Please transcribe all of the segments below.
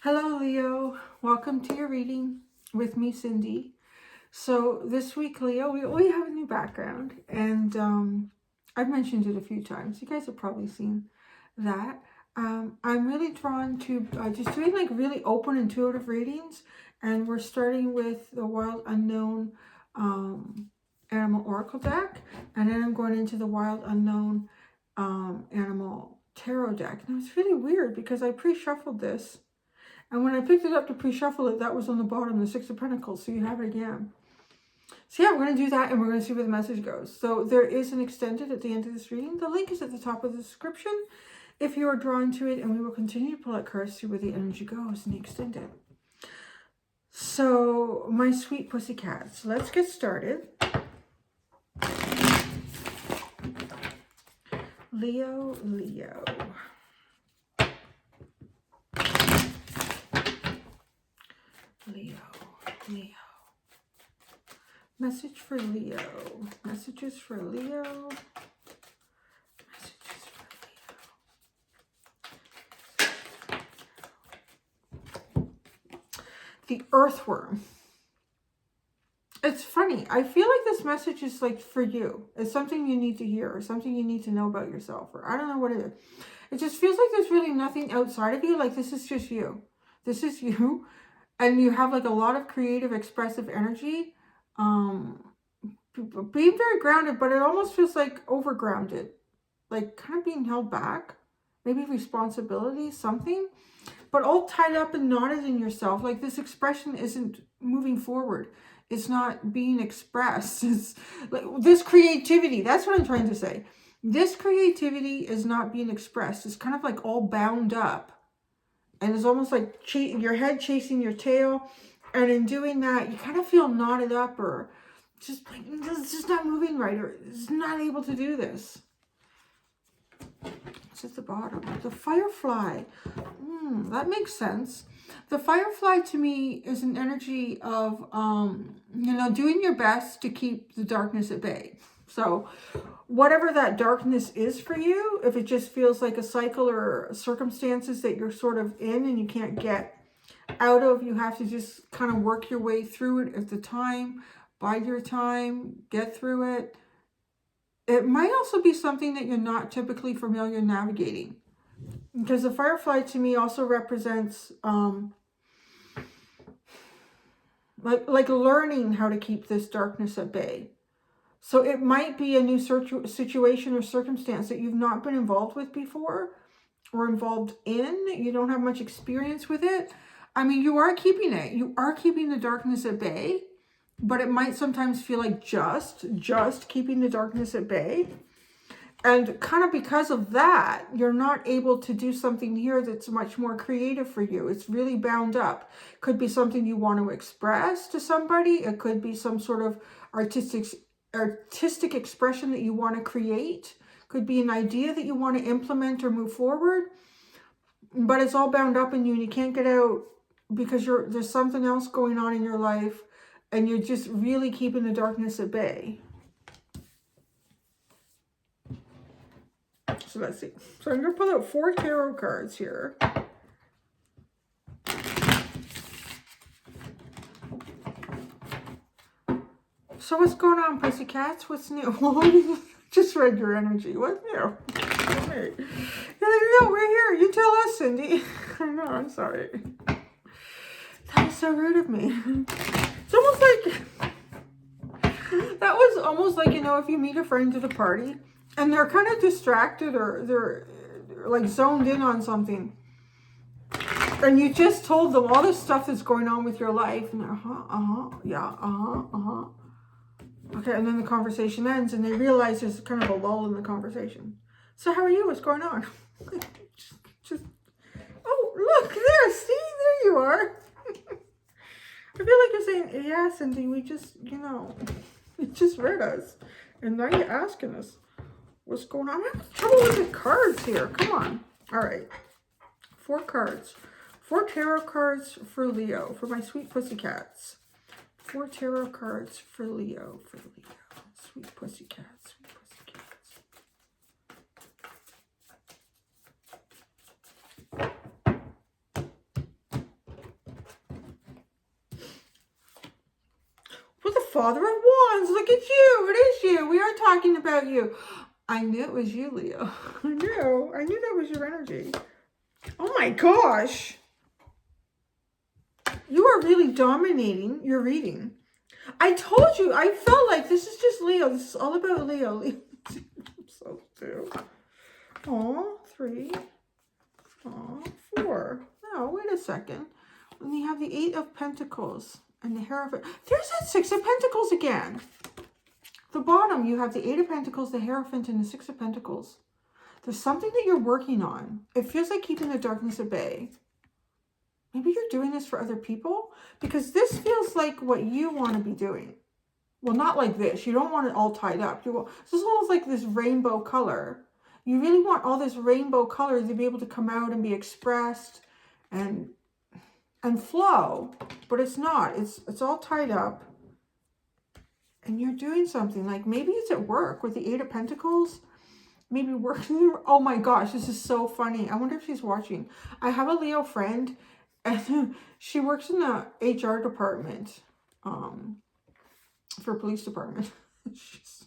Hello, Leo. Welcome to your reading with me, Cindy. So this week, Leo, we have a new background, and I've mentioned it a few times. You guys have probably seen that. I'm really drawn to just doing like really open, intuitive readings, and we're starting with the Wild Unknown Animal Oracle deck, and then I'm going into the Wild Unknown Animal Tarot deck. Now it's really weird because I pre-shuffled this. And when I picked it up to pre-shuffle it, that was on the bottom, the Six of Pentacles. So you have it again. So yeah, we're going to do that and we're going to see where the message goes. So there is an extended at the end of this reading. The link is at the top of the description if you are drawn to it. And we will continue to pull out cards, see where the energy goes in the extended. So my sweet pussycats, let's get started. Leo, Leo. Leo, Leo. Message for Leo. Messages for Leo. Messages for Leo. The Earthworm. It's funny. I feel like this message is like for you. It's something you need to hear or something you need to know about yourself. Or I don't know what it is. It just feels like there's really nothing outside of you. Like this is just you. This is you. And you have like a lot of creative, expressive energy. Being very grounded, but it almost feels like overgrounded. Like kind of being held back. Maybe responsibility, something. But all tied up and knotted in yourself. Like this expression isn't moving forward. It's not being expressed. It's like this creativity. That's what I'm trying to say. This creativity is not being expressed. It's kind of like all bound up. And it's almost like your head chasing your tail. And in doing that, you kind of feel knotted up or just like, it's just not moving right. Or it's not able to do this. It's at the bottom. The firefly. That makes sense. The firefly to me is an energy of, doing your best to keep the darkness at bay. So whatever that darkness is for you, if it just feels like a cycle or circumstances that you're sort of in and you can't get out of, you have to just kind of work your way through it at the time, bide your time, get through it. It might also be something that you're not typically familiar navigating. Because the firefly to me also represents like learning how to keep this darkness at bay. So it might be a new situation or circumstance that you've not been involved with before or involved in. You don't have much experience with it. I mean, you are keeping it. You are keeping the darkness at bay, but it might sometimes feel like just keeping the darkness at bay. And kind of because of that, you're not able to do something here that's much more creative for you. It's really bound up. Could be something you want to express to somebody. It could be some sort of artistic expression that you want to create. Could be an idea that you want to implement or move forward. But it's all bound up in you and you can't get out because there's something else going on in your life and you're just really keeping the darkness at bay. So let's see. So I'm going to pull out 4 tarot cards here. So what's going on, pussycats? What's new? Well, just read your energy. What's new? Hey. No, we're here. You tell us, Cindy. I know, I'm sorry. That was so rude of me. It's almost like... That was almost like, if you meet a friend at a party and they're kind of distracted or they're like zoned in on something. And you just told them all this stuff that's going on with your life. And okay, and then the conversation ends and they realize there's kind of a lull in the conversation. So how are you? What's going on? Oh, look there. See, there you are. I feel like you're saying, yeah, Cindy, we just, you just read us. And now you're asking us what's going on. I'm having trouble with the cards here. Come on. All right. 4 cards. 4 tarot cards for Leo, for my sweet pussycats. 4 tarot cards for Leo, Sweet pussycats, sweet pussycats. Father of Wands. Look at you. It is you. We are talking about you. I knew it was you, Leo. I knew that was your energy. Oh my gosh. You are really dominating your reading. I told you, I felt like this is just Leo. This is all about Leo. I'm so too. Aw, 3. Aw, 4. No, wait a second. When you have the 8 of Pentacles and the Hierophant. There's that 6 of Pentacles again. The bottom, you have the 8 of Pentacles, the Hierophant, and the 6 of Pentacles. There's something that you're working on. It feels like keeping the darkness at bay. Maybe you're doing this for other people, because this feels like what you want to be doing. Well, not like this. You don't want it all tied up. This is almost like this rainbow color. You really want all this rainbow color to be able to come out and be expressed and flow, but it's not. It's all tied up. And you're doing something, like maybe it's at work with the 8 of Pentacles. Maybe working. Oh my gosh, this is so funny. I wonder if she's watching. I have a Leo friend, and she works in the HR department for police department. It's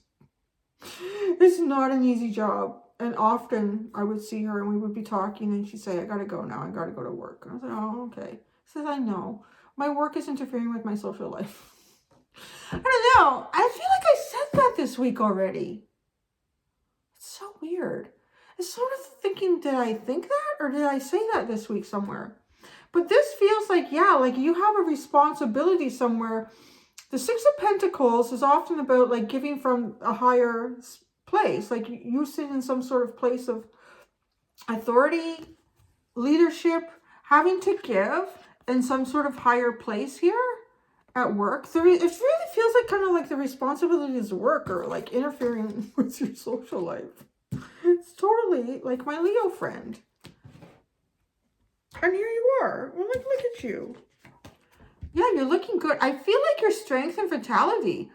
not an easy job. And often I would see her and we would be talking and she'd say, I gotta go now. I gotta go to work. And I was like, oh, okay. She says, I know. My work is interfering with my social life. I don't know. I feel like I said that this week already. It's so weird. It's sort of thinking, did I think that? Or did I say that this week somewhere? But this feels like, yeah, like you have a responsibility somewhere. The 6 of Pentacles is often about like giving from a higher place. Like you sit in some sort of place of authority, leadership, having to give in some sort of higher place here at work. So it really feels like kind of like the responsibility is work or like interfering with your social life. It's totally like my Leo friend. And here you are. Well, look at you. Yeah, you're looking good. I feel like your strength and vitality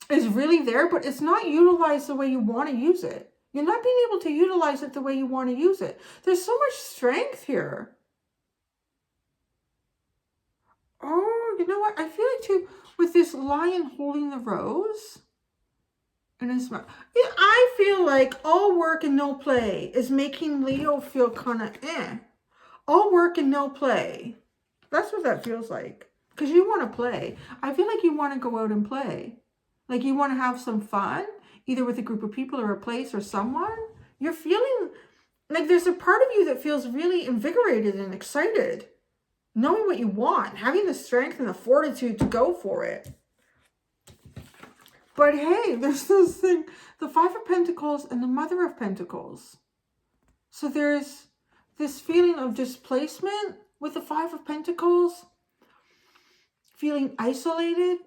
is really there, but it's not utilized the way you want to use it. You're not being able to utilize it the way you want to use it. There's so much strength here. Oh, you know what? I feel like too, with this lion holding the rose in his mouth. Yeah, I feel like all work and no play is making Leo feel kind of all work and no play. That's what that feels like. Because you want to play. I feel like you want to go out and play. Like you want to have some fun, either with a group of people or a place or someone. You're feeling like there's a part of you that feels really invigorated and excited. Knowing what you want, having the strength and the fortitude to go for it. But hey, there's this thing, the 5 of Pentacles and the Mother of Pentacles. So there's this feeling of displacement with the 5 of Pentacles. Feeling isolated.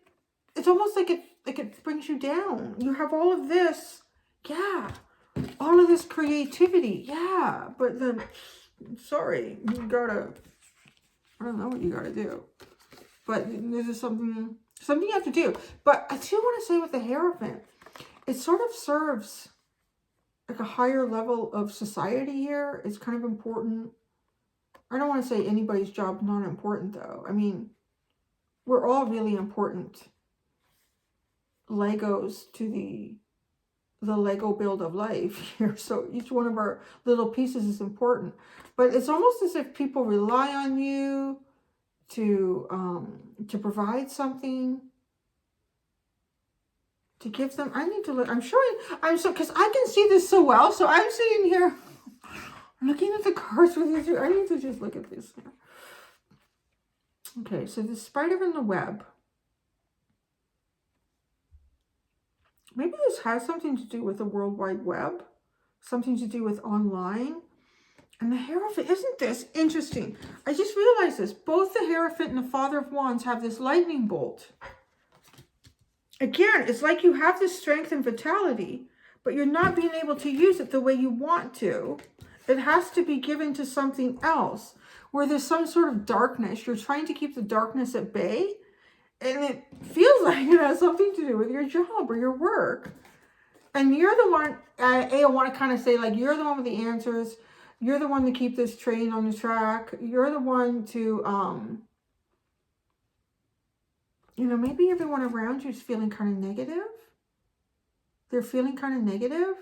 It's almost like it brings you down. You have all of this. Yeah. All of this creativity. Yeah. But then, sorry, you gotta, I don't know what you gotta do. But this is something you have to do. But I do want to say with the Hierophant, it sort of serves like a higher level of society here. It's kind of important. I don't want to say anybody's job not important though. I mean, we're all really important Legos to the Lego build of life here. So each one of our little pieces is important. But it's almost as if people rely on you to provide something, to give them. I need to look. Because I can see this so well. So I'm sitting here looking at the cards with you. I need to just look at this. Okay, so the spider in the web. Maybe this has something to do with the World Wide Web. Something to do with online. And the Hierophant, isn't this interesting? I just realized this. Both the Hierophant and the Father of Wands have this lightning bolt. Again, it's like you have this strength and vitality, but you're not being able to use it the way you want to. It has to be given to something else. Where there's some sort of darkness. You're trying to keep the darkness at bay. And it feels like it has something to do with your job or your work. And you're the one, I want to kind of say, like, you're the one with the answers. You're the one to keep this train on the track. You're the one to you know, maybe everyone around you is feeling kind of negative. They're feeling kind of negative,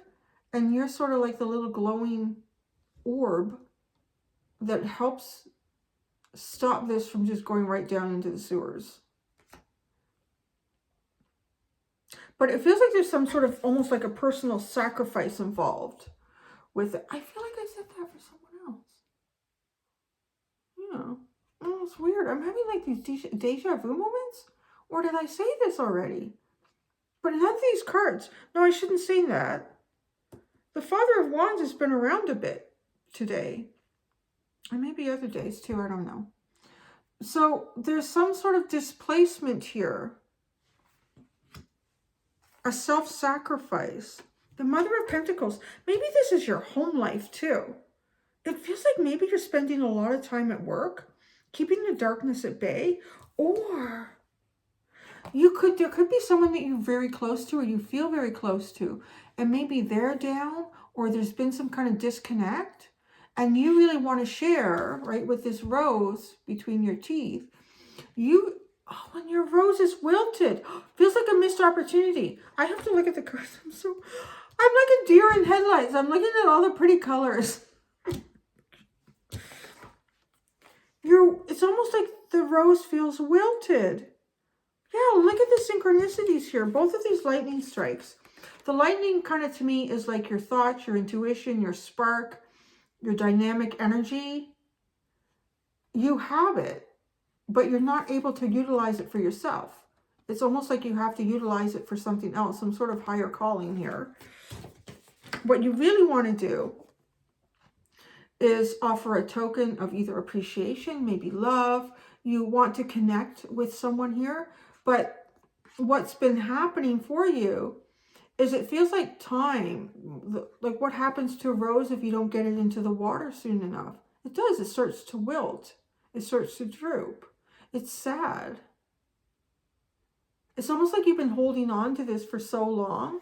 and you're sort of like the little glowing orb that helps stop this from just going right down into the sewers. But it feels like there's some sort of almost like a personal sacrifice involved with it. I feel like I said that for someone else. Yeah. Oh, it's weird. I'm having like these deja vu moments. Or did I say this already? But none of these cards. No, I shouldn't say that. The Father of Wands has been around a bit today. And maybe other days too. I don't know. So there's some sort of displacement here. A self-sacrifice. The Mother of Pentacles. Maybe this is your home life too. It feels like maybe you're spending a lot of time at work, keeping the darkness at bay, or there could be someone that you're very close to or you feel very close to, and maybe they're down or there's been some kind of disconnect, and you really want to share, right, with this rose between your teeth. And your rose is wilted. Feels like a missed opportunity. I have to look at the cards. I'm like a deer in headlights. I'm looking at all the pretty colors. It's almost like the rose feels wilted. Yeah, look at the synchronicities here. Both of these lightning strikes. The lightning kind of to me is like your thoughts, your intuition, your spark, your dynamic energy. You have it, but you're not able to utilize it for yourself. It's almost like you have to utilize it for something else, some sort of higher calling here. What you really want to do is offer a token of either appreciation, maybe love. You want to connect with someone here, but what's been happening for you is it feels like time, like what happens to a rose if you don't get it into the water soon enough. It does. It starts to wilt. It starts to droop. It's sad. It's almost like you've been holding on to this for so long,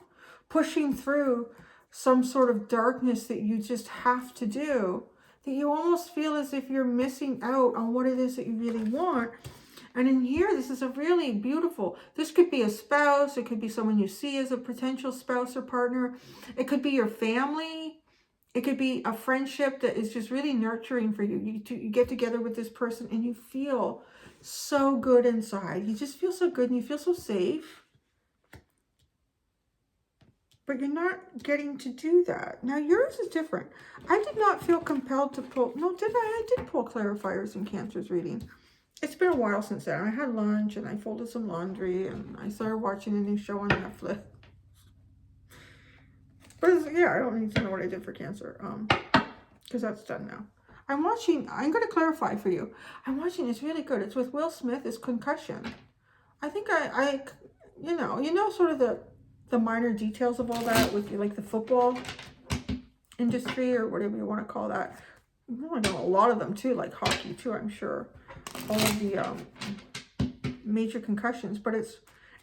pushing through some sort of darkness that you just have to do, that you almost feel as if you're missing out on what it is that you really want. And in here, this is a really beautiful, this could be a spouse, it could be someone you see as a potential spouse or partner, it could be your family, it could be a friendship that is just really nurturing for you. You get together with this person and you feel so good inside. You just feel so good and you feel so safe. But you're not getting to do that. Now, yours is different. I did not feel compelled to pull. No, did I? I did pull clarifiers in Cancer's reading. It's been a while since then. I had lunch and I folded some laundry and I started watching a new show on Netflix. But yeah, I don't need to know what I did for Cancer. Because that's done now. I'm going to clarify for you. I'm watching, it's really good. It's with Will Smith, it's Concussion. I think you know, sort of the minor details of all that with like the football industry or whatever you want to call that. I know a lot of them too, like hockey too, I'm sure. All of the major concussions, but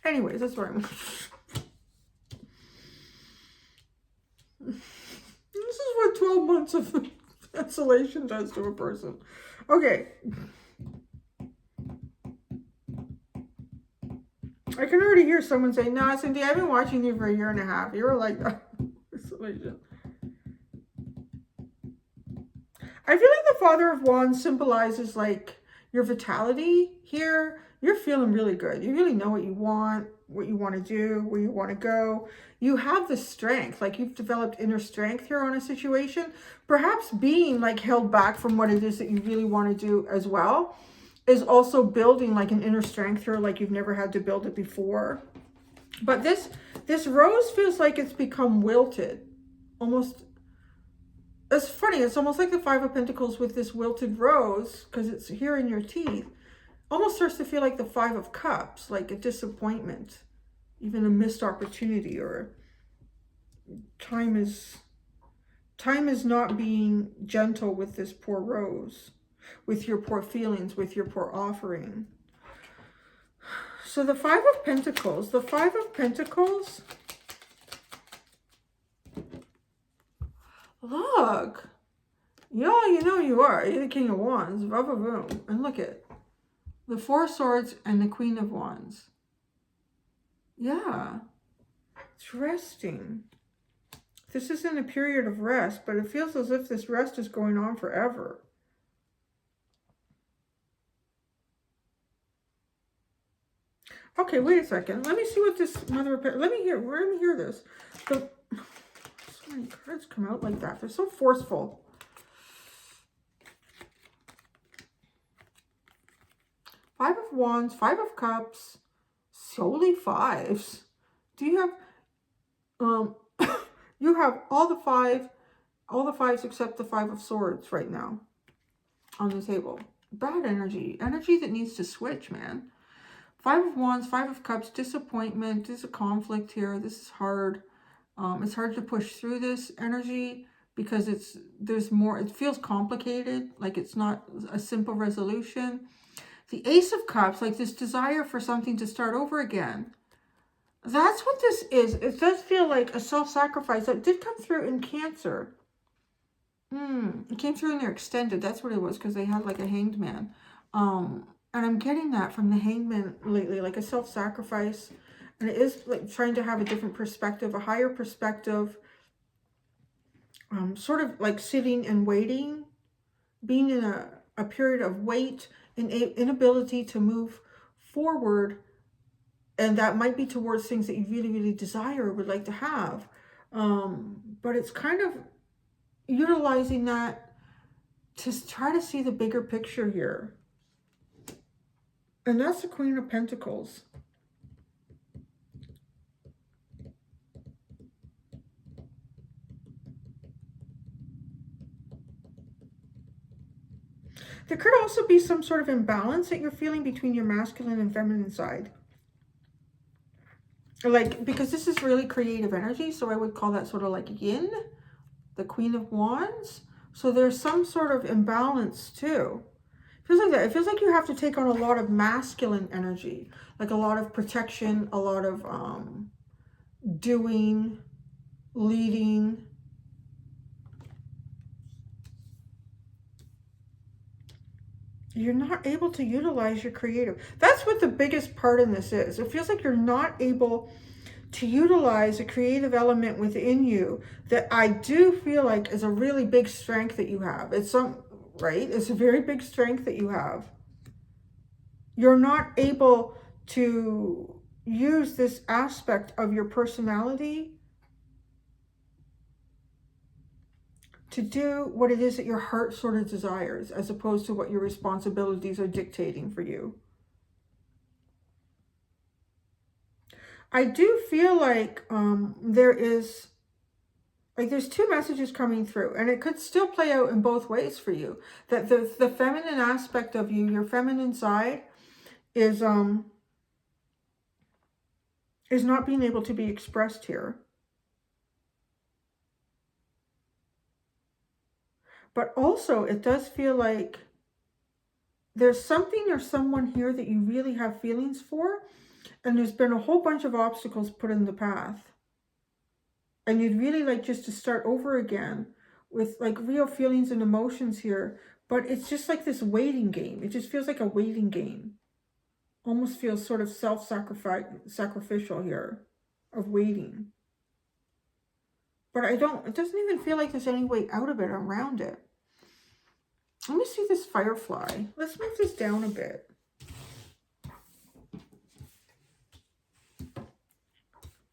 anyways, that's where I'm. This is what 12 months of isolation does to a person. Okay. I can already hear someone say, "No, Cindy, I've been watching you for a year and a half. You were like isolation." I feel like the Father of Wands symbolizes like your vitality here. You're feeling really good. You really know what you want to do, where you want to go. You have the strength, like you've developed inner strength here on a situation. Perhaps being like held back from what it is that you really want to do as well is also building like an inner strength here, like you've never had to build it before. But this rose feels like it's become wilted. Almost, it's funny, it's almost like the Five of Pentacles with this wilted rose, because it's here in your teeth. Almost starts to feel like the Five of Cups, like a disappointment, even a missed opportunity, or time is not being gentle with this poor rose, with your poor feelings, with your poor offering. So the Five of Pentacles, look, yeah, you know you are. You're the King of Wands, and look at the Four of Swords, and the Queen of Wands. Yeah. It's resting. This is in a period of rest, but it feels as if this rest is going on forever. Okay, wait a second. Let me see what this Mother of Pentacles... Let me hear this. So many cards come out like that. They're so forceful. Five of Wands, Five of Cups, solely fives. Do you have... you have all the fives except the Five of Swords right now on the table. Bad energy. Energy that needs to switch, man. Five of Wands, Five of Cups, disappointment. There's a conflict here. This is hard. It's hard to push through this energy because there's more. It feels complicated. Like it's not a simple resolution. The Ace of Cups, like this desire for something to start over again. That's what this is. It does feel like a self-sacrifice. That did come through in Cancer. It came through in their extended. That's what it was, because they had like a hanged man. And I'm getting that from the hangman lately, like a self-sacrifice. And it is like trying to have a different perspective, a higher perspective. Sort of like sitting and waiting, being in a period of wait, an inability to move forward. And that might be towards things that you really, really desire or would like to have. But it's kind of utilizing that to try to see the bigger picture here. And that's the Queen of Pentacles. There could also be some sort of imbalance that you're feeling between your masculine and feminine side. Like, because this is really creative energy, so I would call that sort of like yin, the Queen of Wands. So there's some sort of imbalance too. It feels like that. It feels like you have to take on a lot of masculine energy, like a lot of protection, a lot of doing, leading. You're not able to utilize your creative. That's what the biggest part in this is. It feels like you're not able to utilize a creative element within you that I do feel like is a really big strength that you have. It's right? It's a very big strength that you have. You're not able to use this aspect of your personality to do what it is that your heart sort of desires, as opposed to what your responsibilities are dictating for you. I do feel like there's two messages coming through, and it could still play out in both ways for you. That the feminine aspect of you, your feminine side, is not being able to be expressed here. But also, it does feel like there's something or someone here that you really have feelings for, and there's been a whole bunch of obstacles put in the path. And you'd really like just to start over again with like real feelings and emotions here. But it's just like this waiting game. It just feels like a waiting game. Almost feels sort of sacrificial here of waiting. But it doesn't even feel like there's any way out of it, around it. Let me see this firefly. Let's move this down a bit.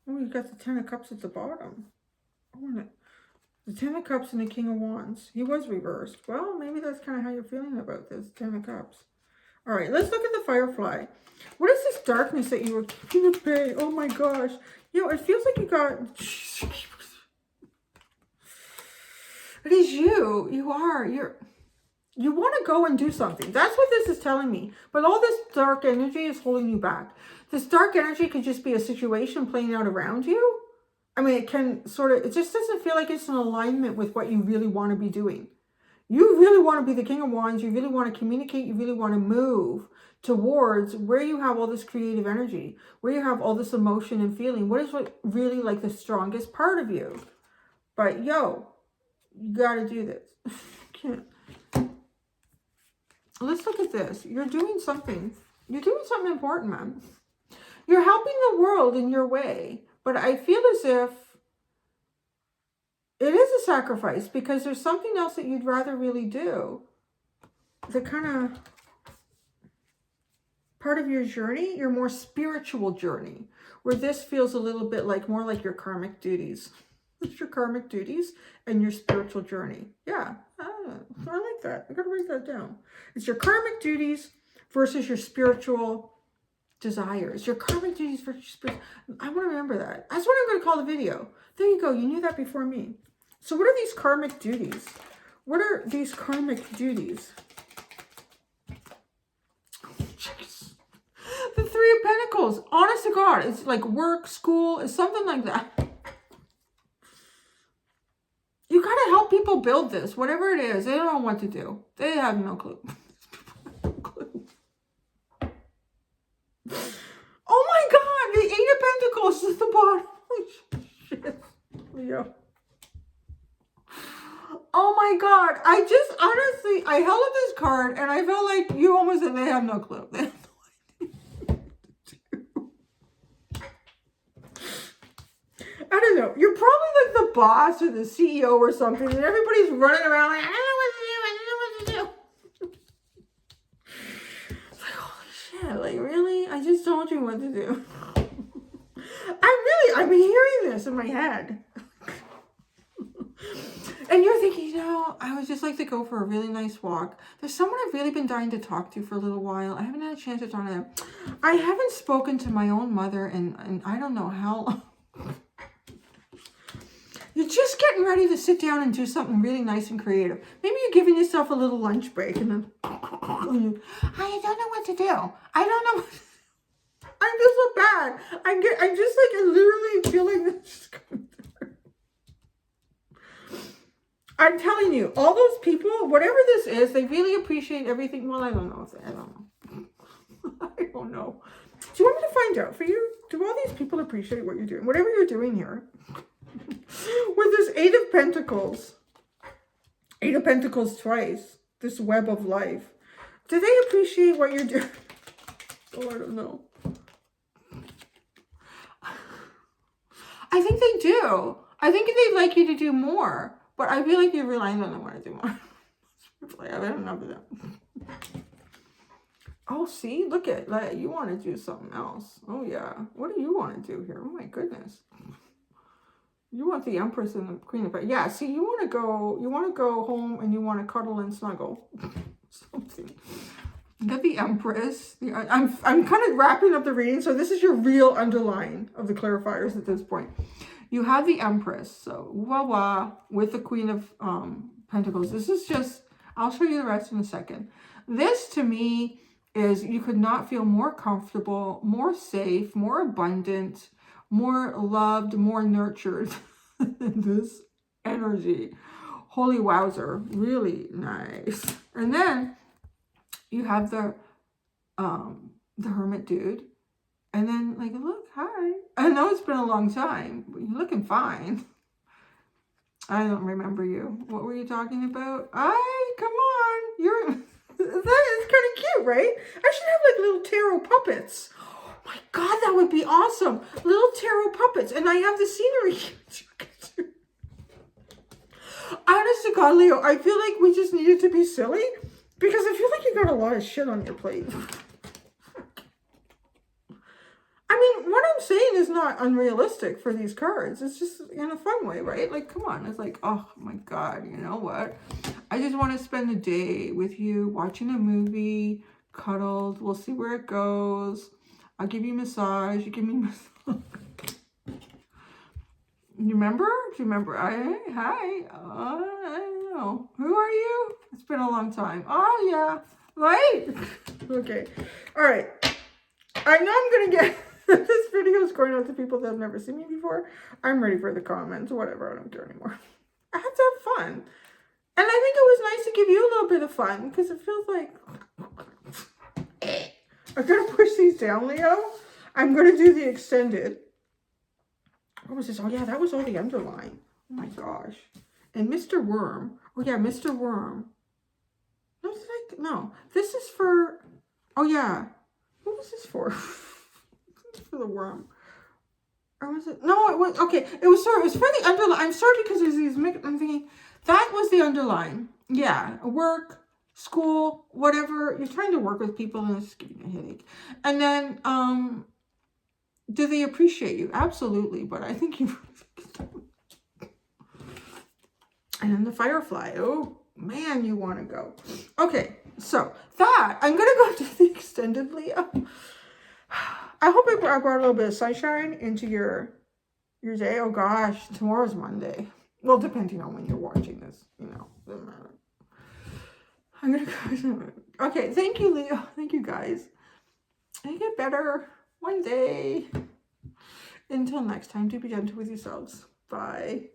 Oh, you got the Ten of Cups at the bottom. Oh, the Ten of Cups and the King of Wands. He was reversed. Well, maybe that's kind of how you're feeling about this. Ten of Cups. All right, let's look at the firefly. What is this darkness that you were keeping at bay? Oh my gosh. You know, it feels like you got... It is you. You are. You want to go and do something. That's what this is telling me. But all this dark energy is holding you back. This dark energy could just be a situation playing out around you. I mean, it can sort of, it just doesn't feel like it's in alignment with what you really want to be doing. You really want to be the King of Wands. You really want to communicate. You really want to move towards where you have all this creative energy, where you have all this emotion and feeling. What is really like the strongest part of you? But yo, you got to do this. Can't. let's look at this. You're doing something. You're doing something important, man. You're helping the world in your way. But I feel as if it is a sacrifice because there's something else that you'd rather really do. The kind of part of your journey, your more spiritual journey, where this feels a little bit like more like your karmic duties. It's your karmic duties and your spiritual journey. Yeah, I like that. I gotta write that down. It's your karmic duties versus your spiritual desires. Your karmic duties versus your spiritual. I want to remember that. That's what I'm going to call the video. There you go. You knew that before me. So what are these karmic duties? What are these karmic duties? The Three of Pentacles. Honest to God, it's like work, school, it's something like that. You got to help people build this, whatever it is. They don't know what to do. They have no clue. Oh my God, the Eight of Pentacles is at the bottom. Holy shit, Leo. Oh my God, I just honestly, I held up this card and I felt like you almost said they have no clue. They have no idea. I don't know. You're probably like the boss or the CEO or something, and everybody's running around like, I don't know what to do. I don't know what to do. It's like, holy shit, like really? I just told you what to do. I'm hearing this in my head. And you're thinking, you know, I would just like to go for a really nice walk. There's someone I've really been dying to talk to for a little while. I haven't had a chance to talk to them. I haven't spoken to my own mother and I don't know how long. You're just getting ready to sit down and do something really nice and creative. Maybe you're giving yourself a little lunch break and then I don't know what to do. I don't know. I feel so bad. I'm just like, I literally feel like this. I'm telling you, all those people, whatever this is, they really appreciate everything. Well, I don't know. I don't know. I don't know. Do you want me to find out for you? Do all these people appreciate what you're doing? Whatever you're doing here. With this Eight of Pentacles. Eight of Pentacles twice. This web of life. Do they appreciate what you're doing? Oh, I don't know. I think they do. I think they'd like you to do more. But I feel like you're relying on them when I do more. I've had enough of that. Oh, see? Look at that. You want to do something else. Oh, yeah. What do you want to do here? Oh, my goodness. You want the Empress and the Queen of... Yeah, see, you want to go home and you want to cuddle and snuggle. Something. You got the Empress. I'm kind of wrapping up the reading. So this is your real underline of the clarifiers at this point. You have the Empress, so with the Queen of Pentacles. This is just, I'll show you the rest in a second. This to me is, you could not feel more comfortable, more safe, more abundant, more loved, more nurtured than this energy. Holy wowzer, really nice. And then you have the Hermit dude. And then, like, look, hi. I know it's been a long time, but you're looking fine. I don't remember you. What were you talking about? Come on. That is kind of cute, right? I should have, like, little tarot puppets. Oh, my God, that would be awesome. Little tarot puppets. And I have the scenery. Honest to God, Leo, I feel like we just needed to be silly because I feel like you got a lot of shit on your plate. I mean, what I'm saying is not unrealistic for these cards. It's just in a fun way, right? Like, come on. It's like, oh my God, you know what? I just want to spend a day with you watching a movie, cuddled. We'll see where it goes. I'll give you a massage. You give me a massage. You remember? Do you remember? Hi. I don't know. Who are you? It's been a long time. Oh, yeah. Right? Okay. All right. I know I'm going to get... This video is going out to people that have never seen me before. I'm ready for the comments. Whatever. I don't care anymore. I have to have fun. And I think it was nice to give you a little bit of fun because it feels like... I'm going to push these down, Leo. I'm going to do the extended. What was this? Oh, yeah, that was all the underline. Oh, my gosh. And Mr. Worm. Oh, yeah, Mr. Worm. No, No, this is for, oh yeah. What was this for? This is for the worm. Or was it? No, it was, okay. It was for the underline. I'm sorry because there's these, I'm thinking, that was the underline. Yeah, work, school, whatever. You're trying to work with people and it's giving you a headache. And then, do they appreciate you? Absolutely, but I think you... And then the firefly. Oh, man, you want to go. Okay, so that, I'm going to go to the extended Leo. I hope I brought a little bit of sunshine into your day. Oh, gosh, tomorrow's Monday. Well, depending on when you're watching this, you know, doesn't matter. I'm going to go. Okay, thank you, Leo. Thank you, guys. I get better one day. Until next time, do be gentle with yourselves. Bye.